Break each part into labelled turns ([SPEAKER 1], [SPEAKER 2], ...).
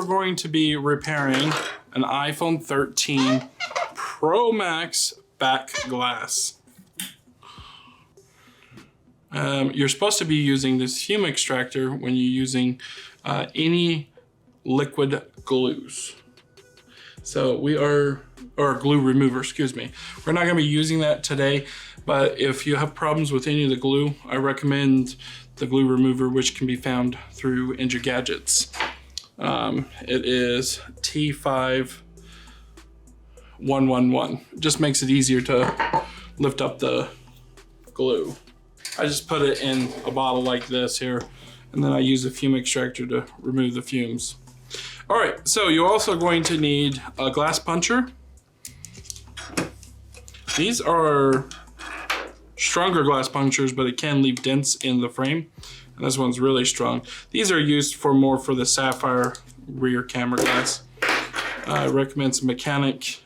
[SPEAKER 1] we're going to be repairing an iPhone 13 Pro Max back glass. You're supposed to be using this Fume Extractor when you're using any liquid glues. So or glue remover, excuse me. We're not gonna be using that today, but if you have problems with any of the glue, I recommend the glue remover, which can be found through Gadgets. It is T5111. Just makes it easier to lift up the glue. I just put it in a bottle like this here, and then I use a Fume Extractor to remove the fumes. All right, so you're also going to need a glass puncher. These are stronger glass punctures, but it can leave dents in the frame. And this one's really strong. These are used more for the sapphire rear camera glass. I recommend some mechanic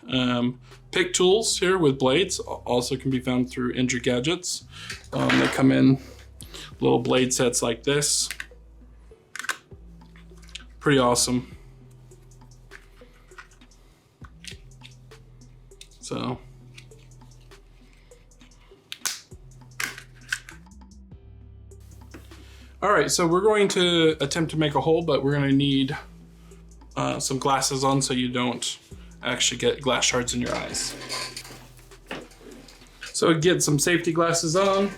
[SPEAKER 1] pick tools here with blades. Also can be found through Gadgets. They come in little blade sets like this. Pretty awesome. So. All right, so we're going to attempt to make a hole, but we're gonna need some glasses on so you don't actually get glass shards in your eyes. So get some safety glasses on.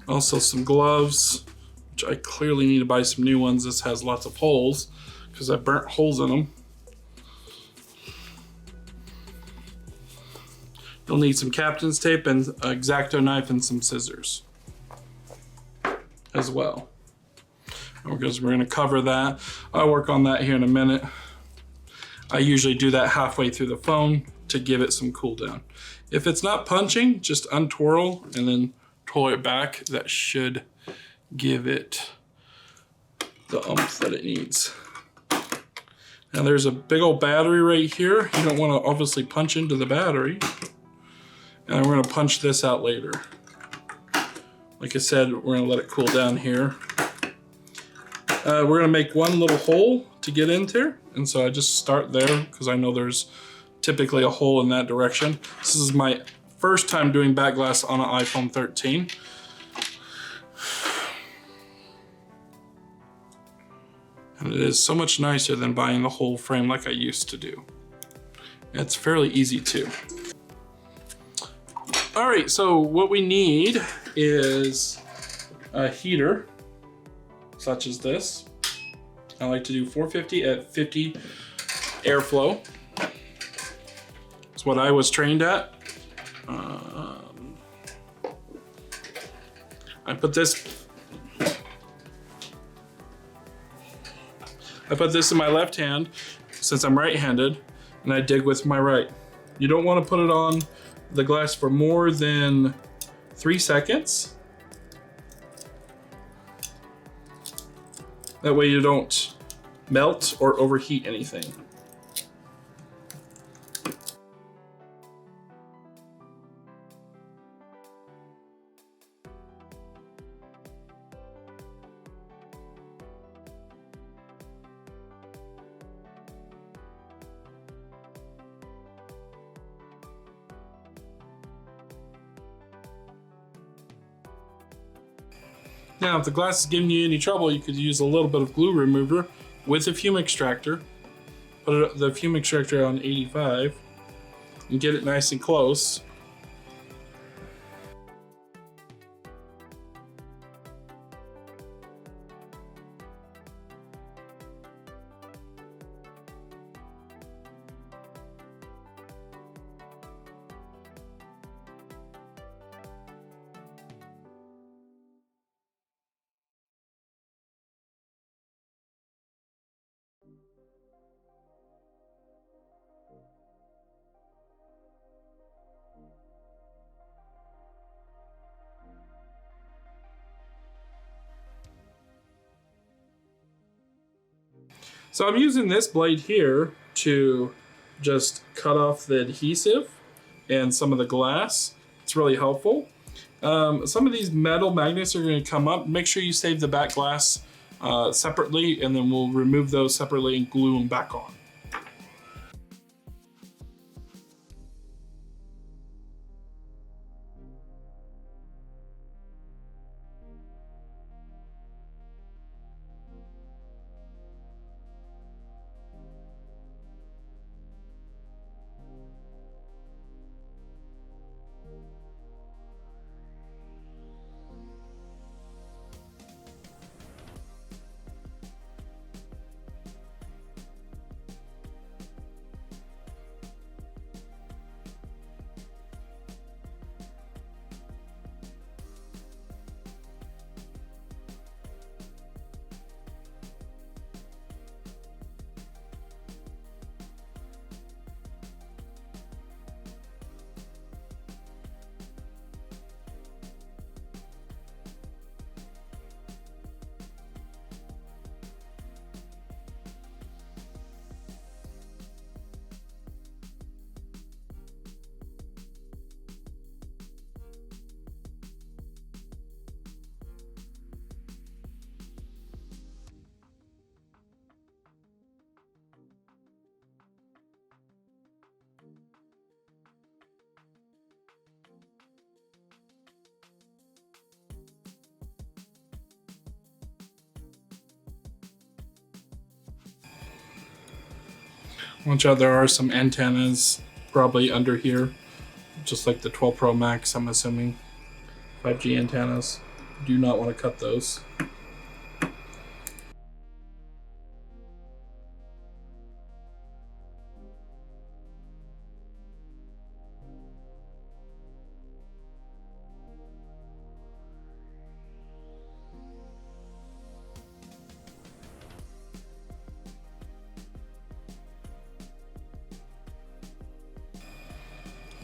[SPEAKER 1] Also some gloves, which I clearly need to buy some new ones. This has lots of holes because I burnt holes in them. You'll need some captain's tape and an X-Acto knife and some scissors as well. Because we're gonna cover that. I'll work on that here in a minute. I usually do that halfway through the phone to give it some cool down. If it's not punching, just untwirl and then twirl it back. That should give it the oomph that it needs. Now there's a big old battery right here. You don't wanna obviously punch into the battery. And we're gonna punch this out later. Like I said, we're gonna let it cool down here. We're gonna make one little hole to get into, and so I just start there because I know there's typically a hole in that direction. This is my first time doing back glass on an iPhone 13. And it is so much nicer than buying the whole frame like I used to do. It's fairly easy too. All right, so what we need is a heater, such as this. I like to do 450 at 50 airflow. It's what I was trained at. I put this in my left hand since I'm right-handed, and I dig with my right. You don't want to put it on the glass for more than 3 seconds. That way you don't melt or overheat anything. Now, if the glass is giving you any trouble, you could use a little bit of glue remover with a Fume Extractor. Put the Fume Extractor on 85 and get it nice and close. So I'm using this blade here to just cut off the adhesive and some of the glass. It's really helpful. Some of these metal magnets are going to come up. Make sure you save the back glass separately, and then we'll remove those separately and glue them back on. Watch out, there are some antennas probably under here, just like the 12 Pro Max, I'm assuming. 5G antennas. Do not want to cut those.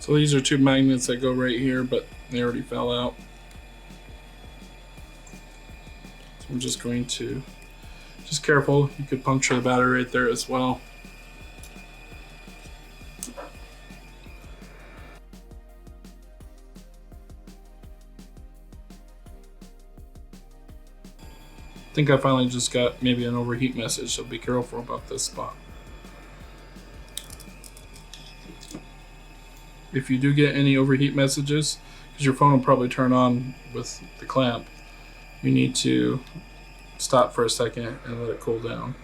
[SPEAKER 1] So these are two magnets that go right here, but they already fell out. So I'm just going to, just careful, you could puncture the battery right there as well. I think I finally just got maybe an overheat message, so be careful about this spot. If you do get any overheat messages, because your phone will probably turn on with the clamp, you need to stop for a second and let it cool down.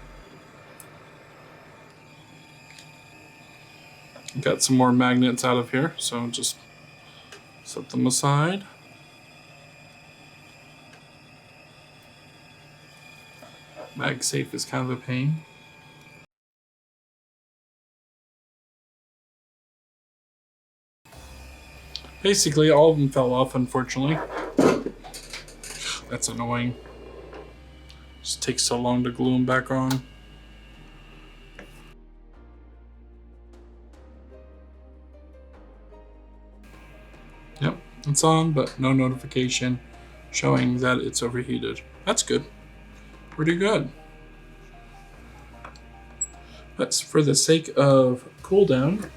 [SPEAKER 1] Got some more magnets out of here, so just set them aside. MagSafe is kind of a pain. Basically, all of them fell off, unfortunately. That's annoying. Just takes so long to glue them back on. Yep, it's on, but no notification showing that it's overheated. That's good. Pretty good. But for the sake of cool down,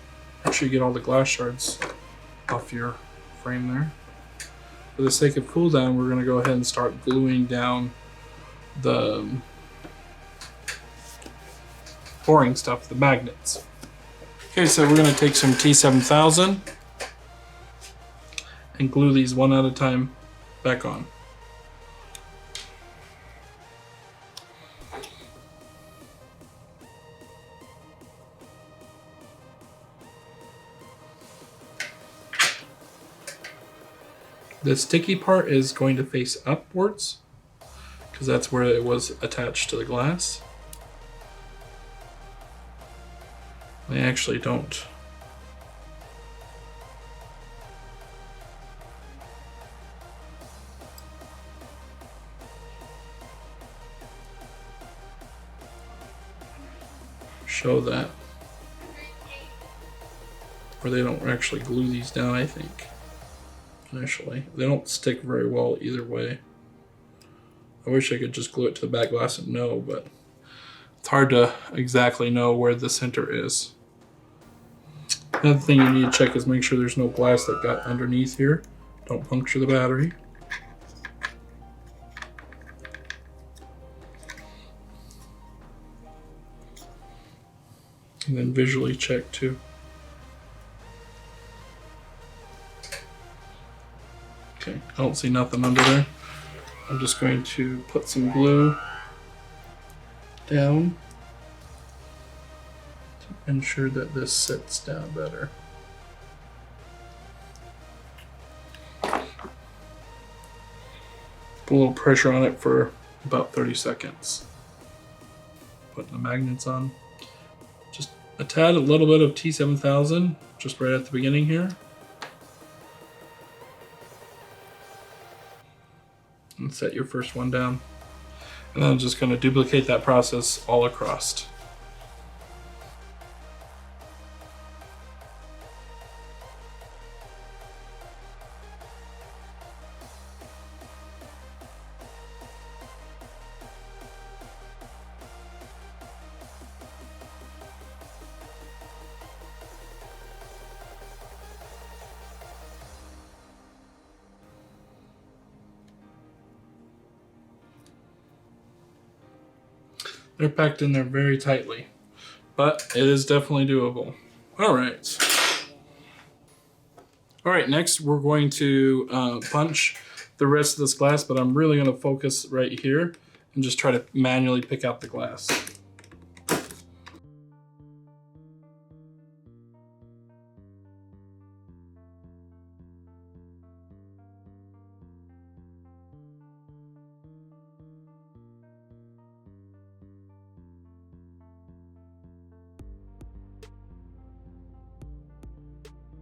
[SPEAKER 1] make sure you get all the glass shards off your frame there. For the sake of cool down, we're going to go ahead and start gluing down the pouring stuff, the magnets. Okay, so we're going to take some T7000 and glue these one at a time back on. The sticky part is going to face upwards because that's where it was attached to the glass. They actually don't. Show that. Or they don't actually glue these down, I think. Actually, they don't stick very well either way. I wish I could just glue it to the back glass and know, but it's hard to exactly know where the center is. Another thing you need to check is make sure there's no glass that got underneath here, Don't puncture the battery. And then visually check too. Okay, I don't see nothing under there. I'm just going to put some glue down to ensure that this sits down better. Put a little pressure on it for about 30 seconds. Putting the magnets on. Just a tad, a little bit of T7000, just right at the beginning here. And set your first one down. And then I'm just going to duplicate that process all across. They're packed in there very tightly, but it is definitely doable. All right. All right, next we're going to punch the rest of this glass, but I'm really going to focus right here and just try to manually pick out the glass.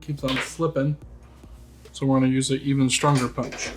[SPEAKER 1] Keeps on slipping, so we're going to use an even stronger punch.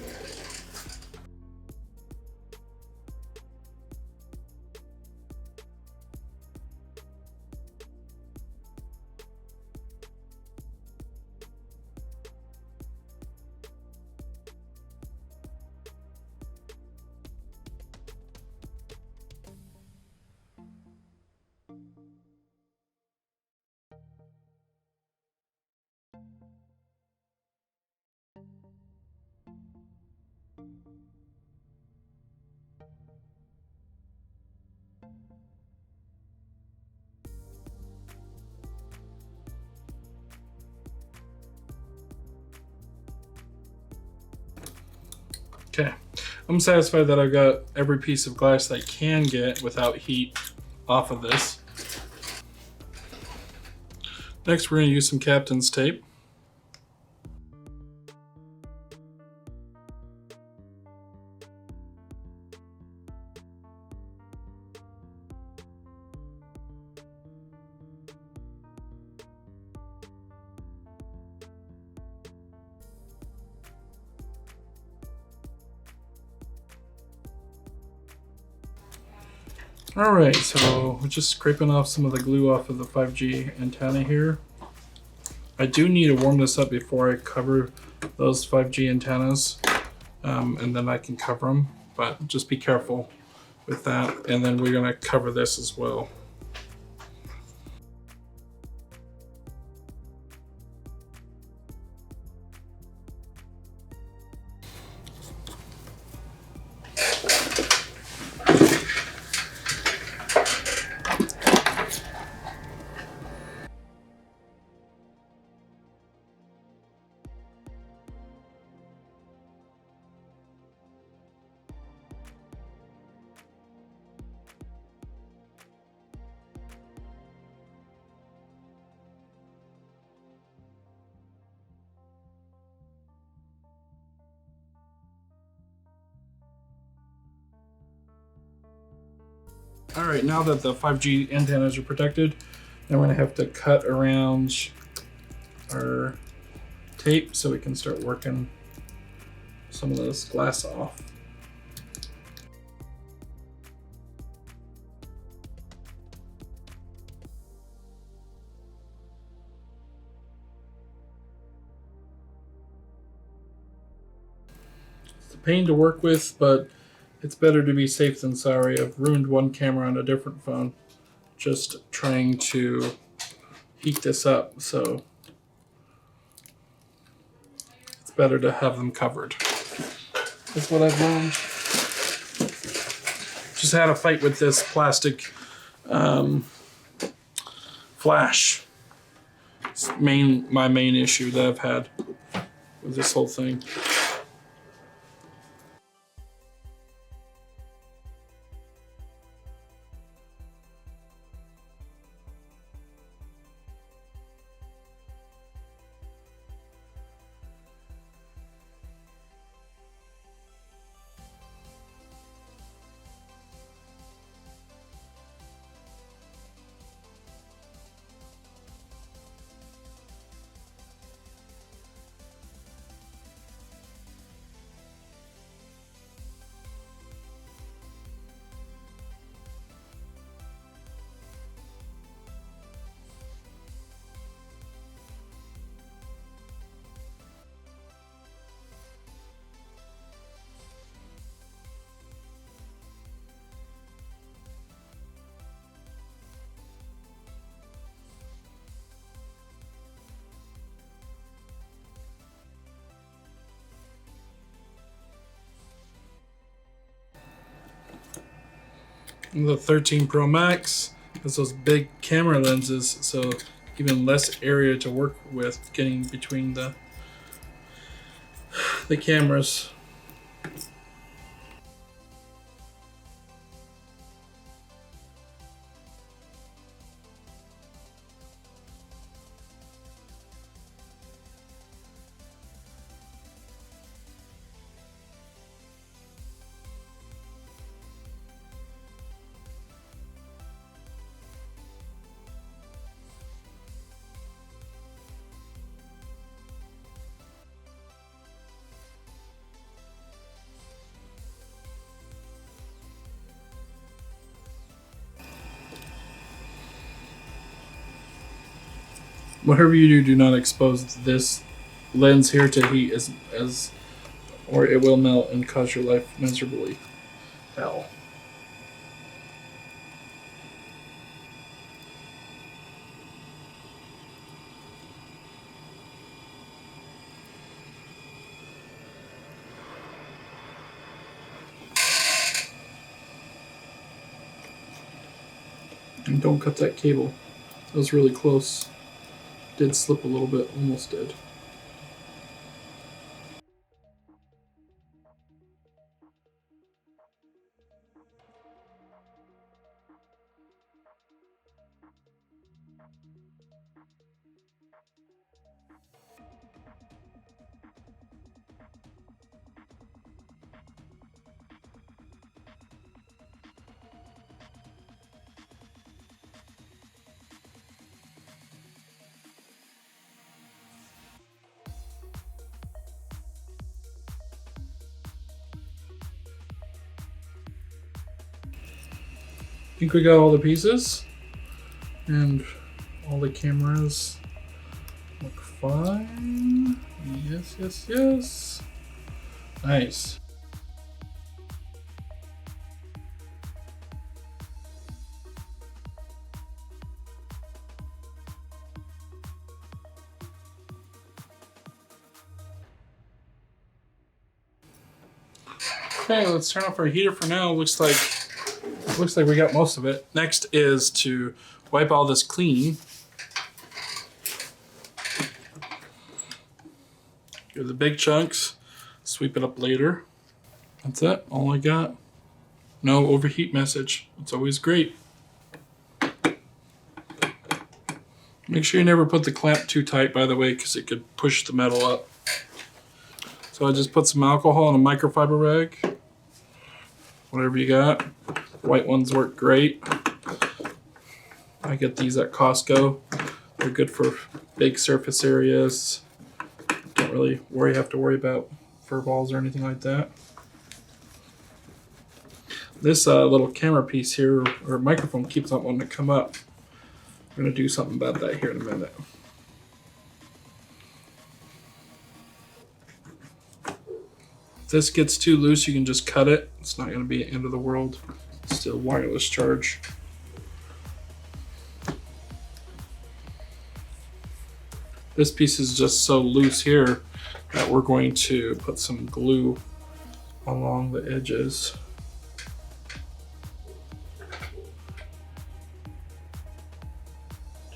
[SPEAKER 1] Okay, I'm satisfied that I've got every piece of glass I can get without heat off of this. Next, we're going to use some Captain's tape. All right, so we're just scraping off some of the glue off of the 5G antenna here. I do need to warm this up before I cover those 5G antennas, and then I can cover them, but just be careful with that. And then we're gonna cover this as well. All right, now that the 5G antennas are protected, I'm gonna have to cut around our tape so we can start working some of this glass off. It's a pain to work with, but it's better to be safe than sorry. I've ruined one camera on a different phone just trying to heat this up, so it's better to have them covered. That's what I've learned. Just had a fight with this plastic flash. It's my main issue that I've had with this whole thing. The 13 Pro Max has those big camera lenses, so even less area to work with getting between the cameras. Whatever you do, do not expose this lens here to heat or it will melt and cause your life miserably hell. And don't cut that cable. That was really close. Did slip a little bit, almost did. I think we got all the pieces and all the cameras look fine. Yes, yes, yes. Nice. Okay, let's turn off our heater for now. Looks like we got most of it. Next is to wipe all this clean. Get the big chunks, sweep it up later. That's it, all I got. No overheat message, it's always great. Make sure you never put the clamp too tight, by the way, because it could push the metal up. So I just put some alcohol in a microfiber rag. Whatever you got. White ones work great. I get these at Costco. They're good for big surface areas. Don't really have to worry about fur balls or anything like that. This little camera piece here, or microphone, keeps on wanting to come up. I'm going to do something about that here in a minute. If this gets too loose, you can just cut it. It's not going to be the end of the world. It's still wireless charge. This piece is just so loose here that we're going to put some glue along the edges.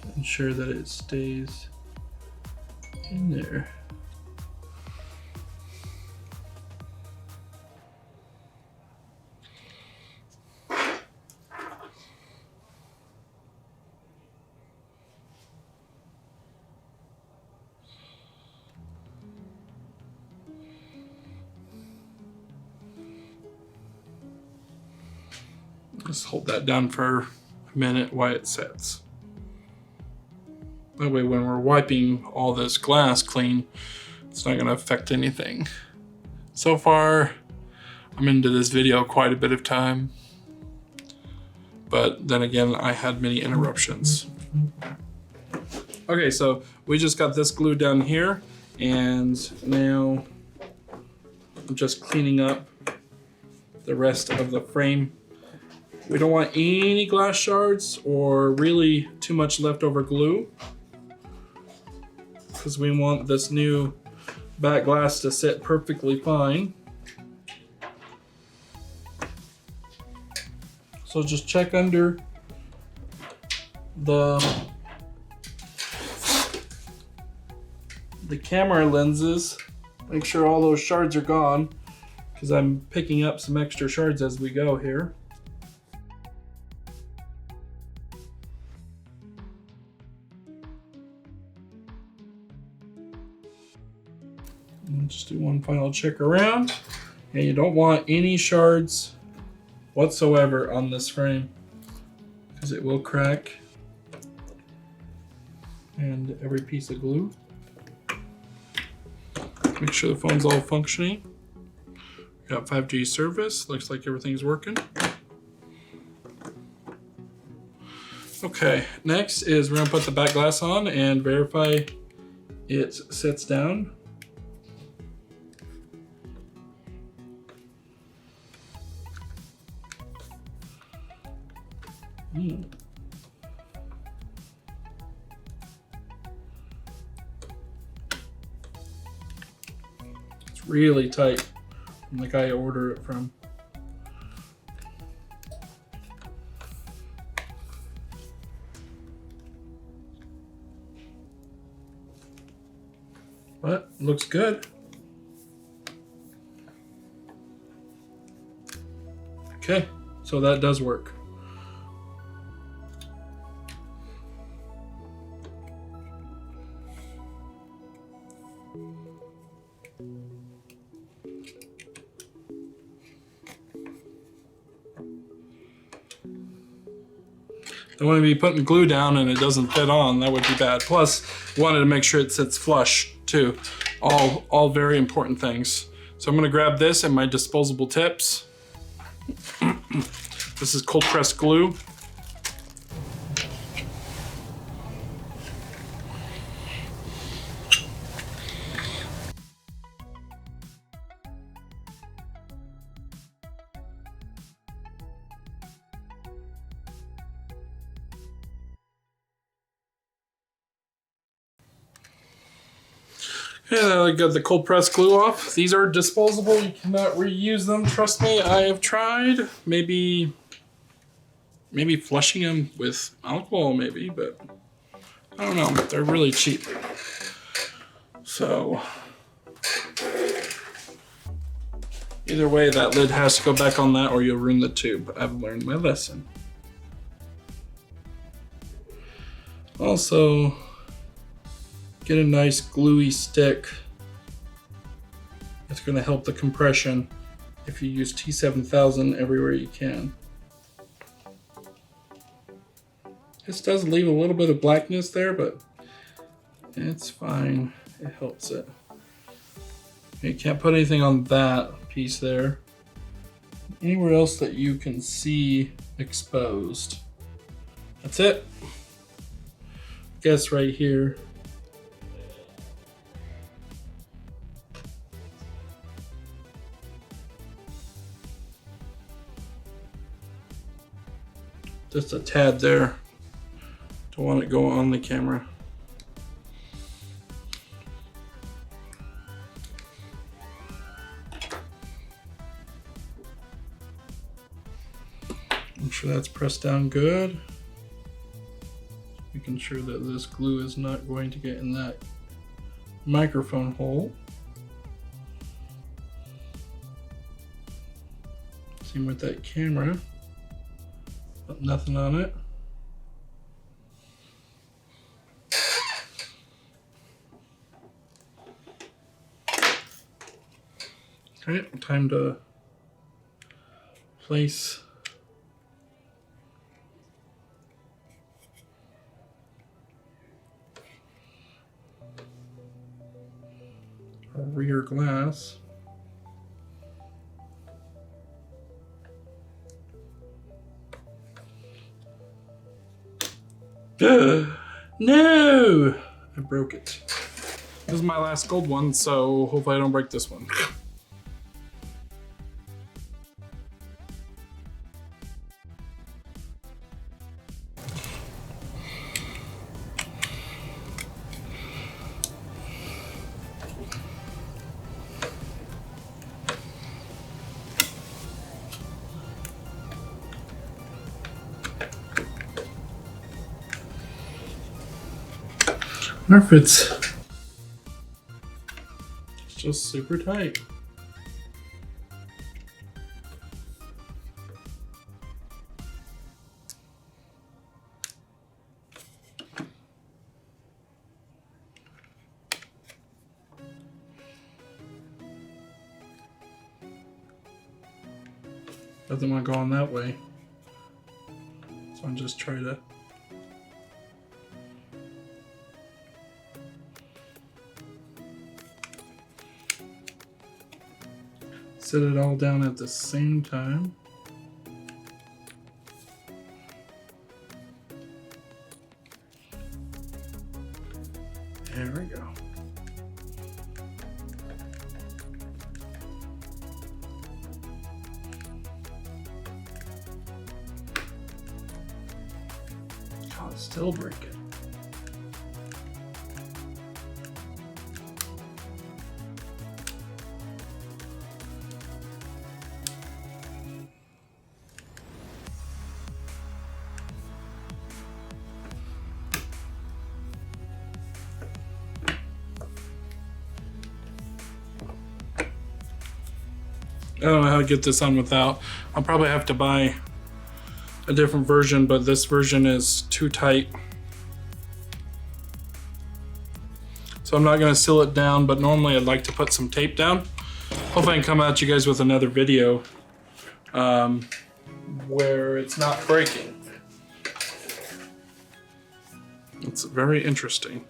[SPEAKER 1] To ensure that it stays in there. Just hold that down for a minute while it sets. That way when we're wiping all this glass clean, it's not gonna affect anything. So far, I'm into this video quite a bit of time, but then again, I had many interruptions. Okay, so we just got this glue down here, and now I'm just cleaning up the rest of the frame. We don't want any glass shards or really too much leftover glue, because we want this new back glass to sit perfectly fine. So just check under the camera lenses, make sure all those shards are gone, because I'm picking up some extra shards as we go here. And just do one final check around. And you don't want any shards whatsoever on this frame, because it will crack. And every piece of glue. Make sure the phone's all functioning. Got 5G service, looks like everything's working. Okay, next is we're gonna put the back glass on and verify it sits down. It's really tight from the guy I ordered it from. But looks good. Okay, so that does work. Don't want to be putting glue down and it doesn't fit on. That would be bad. Plus, wanted to make sure it sits flush too. All very important things. So I'm going to grab this and my disposable tips. This is cold pressed glue. Yeah, I got the cold press glue off. These are disposable, you cannot reuse them. Trust me, I have tried. Maybe flushing them with alcohol maybe, but I don't know, they're really cheap. So, either way, that lid has to go back on that or you'll ruin the tube. I've learned my lesson. Also, get a nice gluey stick. It's going to help the compression if you use T7000 everywhere you can. This does leave a little bit of blackness there, but it's fine. It helps it. You can't put anything on that piece there. Anywhere else that you can see exposed. That's it. I guess right here. Just a tad there. Don't want it going on the camera. Make sure that's pressed down good. Making sure that this glue is not going to get in that microphone hole. Same with that camera. But nothing on it. Okay, time to place our rear glass. No! I broke it. This is my last gold one, so hopefully I don't break this one. I wonder if it's just super tight. Doesn't want to go on that way. So I'll just try to set it all down at the same time. There we go. Oh, it's still breaking. I don't know how to get this on without. I'll probably have to buy a different version, but this version is too tight. So I'm not gonna seal it down, but normally I'd like to put some tape down. Hopefully I can come at you guys with another video where it's not breaking. It's very interesting.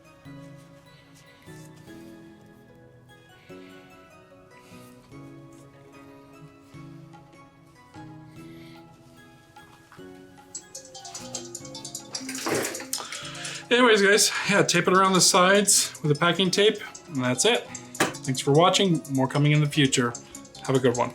[SPEAKER 1] Anyways, guys, yeah, tape it around the sides with the packing tape, and that's it. Thanks for watching. More coming in the future. Have a good one.